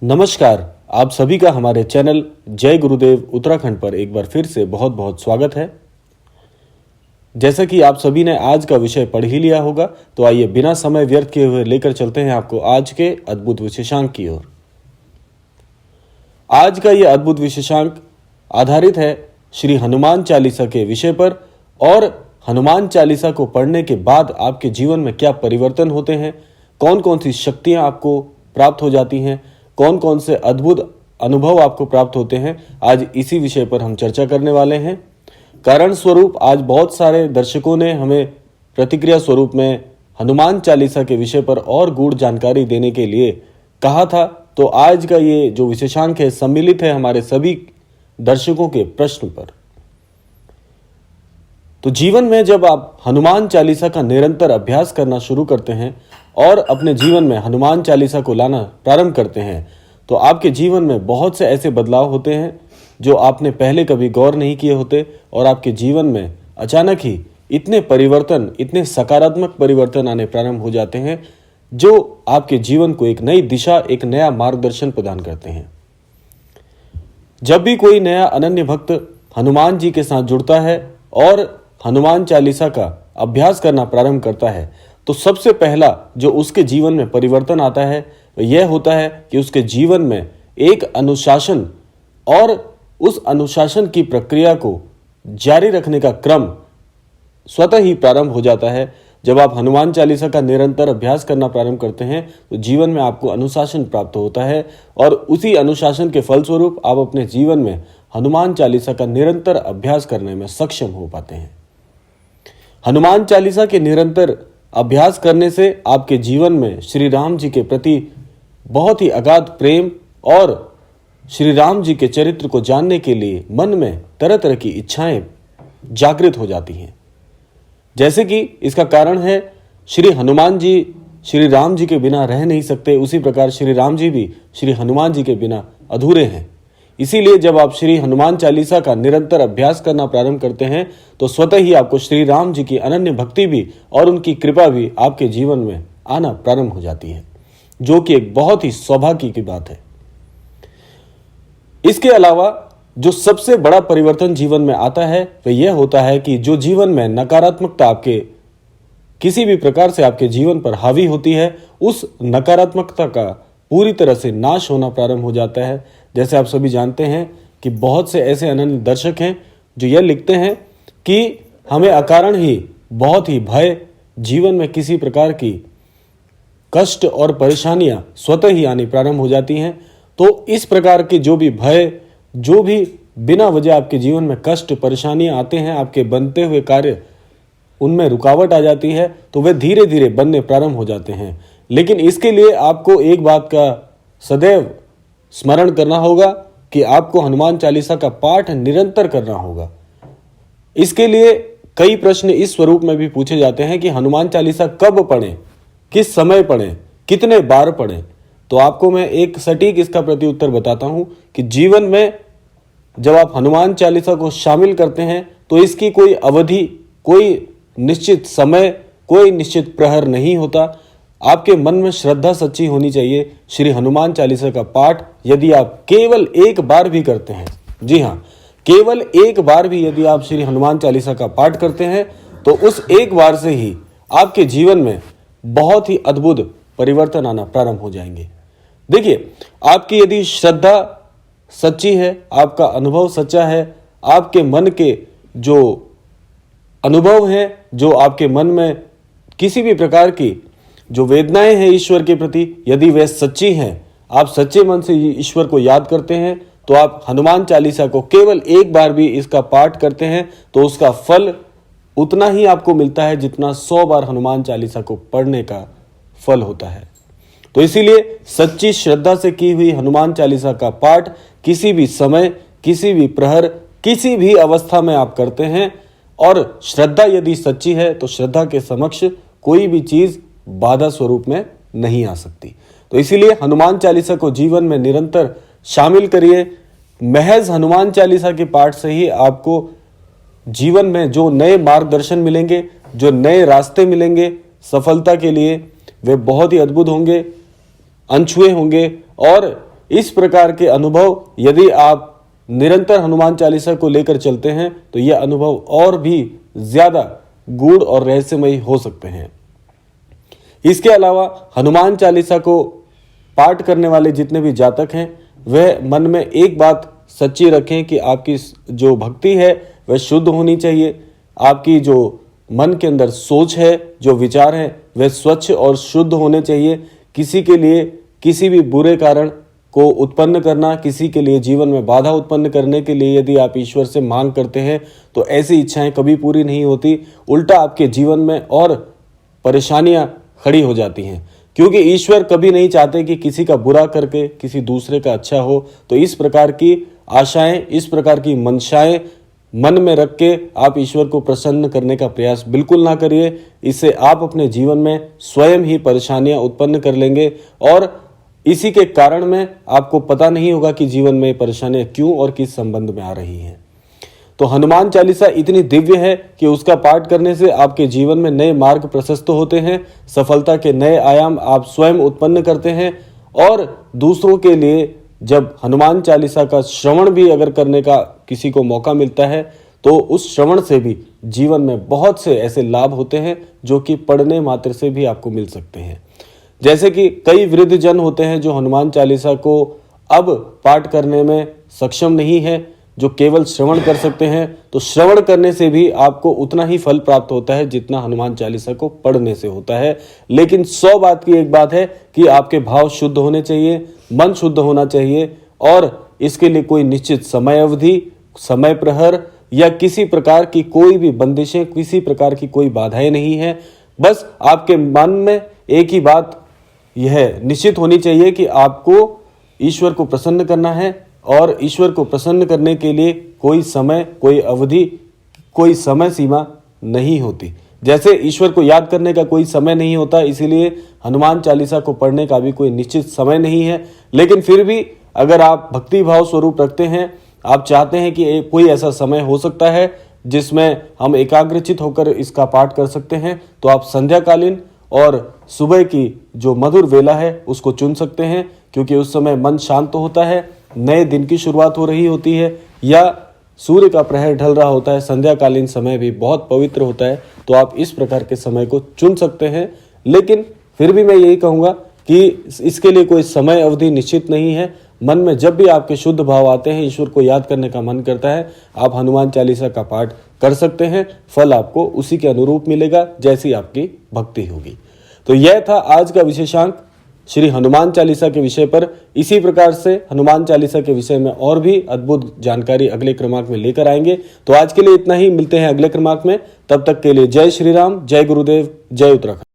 नमस्कार। आप सभी का हमारे चैनल जय गुरुदेव उत्तराखंड पर एक बार फिर से बहुत बहुत स्वागत है। जैसा कि आप सभी ने आज का विषय पढ़ ही लिया होगा, तो आइए बिना समय व्यर्थ किए हुए लेकर चलते हैं आपको आज के अद्भुत विशेषांक की ओर। आज का यह अद्भुत विशेषांक आधारित है श्री हनुमान चालीसा के विषय पर और हनुमान चालीसा को पढ़ने के बाद आपके जीवन में क्या परिवर्तन होते हैं, कौन कौन सी शक्तियां आपको प्राप्त हो जाती हैं, कौन कौन से अद्भुत अनुभव आपको प्राप्त होते हैं। आज इसी विषय पर हम चर्चा करने वाले हैं। कारण स्वरूप आज बहुत सारे दर्शकों ने हमें प्रतिक्रिया स्वरूप में हनुमान चालीसा के विषय पर और गूढ़ जानकारी देने के लिए कहा था, तो आज का ये जो विशेषांक है सम्मिलित है हमारे सभी दर्शकों के प्रश्न पर। तो जीवन में जब आप हनुमान चालीसा का निरंतर अभ्यास करना शुरू करते हैं और अपने जीवन में हनुमान चालीसा को लाना प्रारंभ करते हैं, तो आपके जीवन में बहुत से ऐसे बदलाव होते हैं जो आपने पहले कभी गौर नहीं किए होते और आपके जीवन में अचानक ही इतने परिवर्तन, इतने सकारात्मक परिवर्तन आने प्रारंभ हो जाते हैं जो आपके जीवन को एक नई दिशा, एक नया मार्गदर्शन प्रदान करते हैं। जब भी कोई नया अनन्य भक्त हनुमान जी के साथ जुड़ता है और हनुमान चालीसा का अभ्यास करना प्रारंभ करता है, तो सबसे पहला जो उसके जीवन में परिवर्तन आता है वह यह होता है कि उसके जीवन में एक अनुशासन और उस अनुशासन की प्रक्रिया को जारी रखने का क्रम स्वतः ही प्रारंभ हो जाता है। जब आप हनुमान चालीसा का निरंतर अभ्यास करना प्रारंभ करते हैं तो जीवन में आपको अनुशासन प्राप्त होता है और उसी अनुशासन के फलस्वरूप आप अपने जीवन में हनुमान चालीसा का निरंतर अभ्यास करने में सक्षम हो पाते हैं। हनुमान चालीसा के निरंतर अभ्यास करने से आपके जीवन में श्री राम जी के प्रति बहुत ही अगाध प्रेम और श्री राम जी के चरित्र को जानने के लिए मन में तरह तरह की इच्छाएं जागृत हो जाती हैं। जैसे कि इसका कारण है श्री हनुमान जी श्री राम जी के बिना रह नहीं सकते, उसी प्रकार श्री राम जी भी श्री हनुमान जी के बिना अधूरे हैं। इसीलिए जब आप श्री हनुमान चालीसा का निरंतर अभ्यास करना प्रारंभ करते हैं तो स्वतः ही आपको श्री राम जी की अनन्य भक्ति भी और उनकी कृपा भी आपके जीवन में आना प्रारंभ हो जाती है, जो कि एक बहुत ही सौभाग्य की बात है। इसके अलावा जो सबसे बड़ा परिवर्तन जीवन में आता है वह यह होता है कि जो जीवन में नकारात्मकता आपके किसी भी प्रकार से आपके जीवन पर हावी होती है, उस नकारात्मकता का पूरी तरह से नाश होना प्रारंभ हो जाता है। जैसे आप सभी जानते हैं कि बहुत से ऐसे अनन्य दर्शक हैं जो यह लिखते हैं कि हमें अकारण ही बहुत ही भय, जीवन में किसी प्रकार की कष्ट और परेशानियां स्वतः ही आनी प्रारंभ हो जाती हैं। तो इस प्रकार के जो भी भय, जो भी बिना वजह आपके जीवन में कष्ट परेशानियां आते हैं, आपके बनते हुए कार्य उनमें रुकावट आ जाती है, तो वे धीरे धीरे बनने प्रारंभ हो जाते हैं। लेकिन इसके लिए आपको एक बात का सदैव स्मरण करना होगा कि आपको हनुमान चालीसा का पाठ निरंतर करना होगा। इसके लिए कई प्रश्न इस स्वरूप में भी पूछे जाते हैं कि हनुमान चालीसा कब पढ़ें, किस समय पढ़ें, कितने बार पढ़ें। तो आपको मैं एक सटीक इसका प्रत्युत्तर बताता हूं कि जीवन में जब आप हनुमान चालीसा को शामिल करते हैं तो इसकी कोई अवधि, कोई निश्चित समय, कोई निश्चित प्रहर नहीं होता। आपके मन में श्रद्धा सच्ची होनी चाहिए। श्री हनुमान चालीसा का पाठ यदि आप केवल एक बार भी करते हैं, जी हाँ, केवल एक बार भी यदि आप श्री हनुमान चालीसा का पाठ करते हैं तो उस एक बार से ही आपके जीवन में बहुत ही अद्भुत परिवर्तन आना प्रारंभ हो जाएंगे। देखिए, आपकी यदि श्रद्धा सच्ची है, आपका अनुभव सच्चा है, आपके मन के जो अनुभव हैं, जो आपके मन में किसी भी प्रकार की जो वेदनाएं हैं ईश्वर के प्रति, यदि वे सच्ची हैं, आप सच्चे मन से ईश्वर को याद करते हैं, तो आप हनुमान चालीसा को केवल एक बार भी इसका पाठ करते हैं तो उसका फल उतना ही आपको मिलता है जितना 100 बार हनुमान चालीसा को पढ़ने का फल होता है। तो इसीलिए सच्ची श्रद्धा से की हुई हनुमान चालीसा का पाठ किसी भी समय, किसी भी प्रहर, किसी भी अवस्था में आप करते हैं और श्रद्धा यदि सच्ची है तो श्रद्धा के समक्ष कोई भी चीज बाधा स्वरूप में नहीं आ सकती। तो इसीलिए हनुमान चालीसा को जीवन में निरंतर शामिल करिए। महज हनुमान चालीसा के पाठ से ही आपको जीवन में जो नए मार्गदर्शन मिलेंगे, जो नए रास्ते मिलेंगे सफलता के लिए, वे बहुत ही अद्भुत होंगे, अनछुए होंगे और इस प्रकार के अनुभव यदि आप निरंतर हनुमान चालीसा को लेकर चलते हैं तो यह अनुभव और भी ज्यादा गूढ़ और रहस्यमयी हो सकते हैं। इसके अलावा हनुमान चालीसा को पाठ करने वाले जितने भी जातक हैं वह मन में एक बात सच्ची रखें कि आपकी जो भक्ति है वह शुद्ध होनी चाहिए। आपकी जो मन के अंदर सोच है, जो विचार है, वह स्वच्छ और शुद्ध होने चाहिए। किसी के लिए किसी भी बुरे कारण को उत्पन्न करना, किसी के लिए जीवन में बाधा उत्पन्न करने के लिए यदि आप ईश्वर से मांग करते हैं तो ऐसी इच्छाएं कभी पूरी नहीं होती, उल्टा आपके जीवन में और परेशानियां खड़ी हो जाती हैं। क्योंकि ईश्वर कभी नहीं चाहते कि किसी का बुरा करके किसी दूसरे का अच्छा हो। तो इस प्रकार की आशाएं, इस प्रकार की मंशाएं मन में रख के आप ईश्वर को प्रसन्न करने का प्रयास बिल्कुल ना करिए। इससे आप अपने जीवन में स्वयं ही परेशानियां उत्पन्न कर लेंगे और इसी के कारण में आपको पता नहीं होगा कि जीवन में परेशानियां क्यों और किस संबंध में आ रही हैं। तो हनुमान चालीसा इतनी दिव्य है कि उसका पाठ करने से आपके जीवन में नए मार्ग प्रशस्त होते हैं, सफलता के नए आयाम आप स्वयं उत्पन्न करते हैं और दूसरों के लिए जब हनुमान चालीसा का श्रवण भी अगर करने का किसी को मौका मिलता है तो उस श्रवण से भी जीवन में बहुत से ऐसे लाभ होते हैं जो कि पढ़ने मात्र से भी आपको मिल सकते हैं। जैसे कि कई वृद्ध जन होते हैं जो हनुमान चालीसा को अब पाठ करने में सक्षम नहीं है, जो केवल श्रवण कर सकते हैं। तो श्रवण करने से भी आपको उतना ही फल प्राप्त होता है जितना हनुमान चालीसा को पढ़ने से होता है। लेकिन 100 बात की एक बात है कि आपके भाव शुद्ध होने चाहिए, मन शुद्ध होना चाहिए और इसके लिए कोई निश्चित समय अवधि, समय प्रहर या किसी प्रकार की कोई भी बंदिशें, किसी प्रकार की कोई बाधाएं नहीं है। बस आपके मन में एक ही बात यह निश्चित होनी चाहिए कि आपको ईश्वर को प्रसन्न करना है और ईश्वर को प्रसन्न करने के लिए कोई समय, कोई अवधि, कोई समय सीमा नहीं होती। जैसे ईश्वर को याद करने का कोई समय नहीं होता, इसीलिए हनुमान चालीसा को पढ़ने का भी कोई निश्चित समय नहीं है। लेकिन फिर भी अगर आप भक्ति भाव स्वरूप रखते हैं, आप चाहते हैं कि कोई ऐसा समय हो सकता है जिसमें हम एकाग्रचित होकर इसका पाठ कर सकते हैं, तो आप संध्याकालीन और सुबह की जो मधुर वेला है उसको चुन सकते हैं, क्योंकि उस समय मन शांत होता है, नए दिन की शुरुआत हो रही होती है या सूर्य का प्रहर ढल रहा होता है। संध्याकालीन समय भी बहुत पवित्र होता है, तो आप इस प्रकार के समय को चुन सकते हैं। लेकिन फिर भी मैं यही कहूँगा कि इसके लिए कोई समय अवधि निश्चित नहीं है। मन में जब भी आपके शुद्ध भाव आते हैं, ईश्वर को याद करने का मन करता है, आप हनुमान चालीसा का पाठ कर सकते हैं। फल आपको उसी के अनुरूप मिलेगा जैसी आपकी भक्ति होगी। तो यह था आज का विशेषांक श्री हनुमान चालीसा के विषय पर। इसी प्रकार से हनुमान चालीसा के विषय में और भी अद्भुत जानकारी अगले क्रमांक में लेकर आएंगे। तो आज के लिए इतना ही, मिलते हैं अगले क्रमांक में। तब तक के लिए जय श्री राम, जय गुरुदेव, जय उत्तराखंड।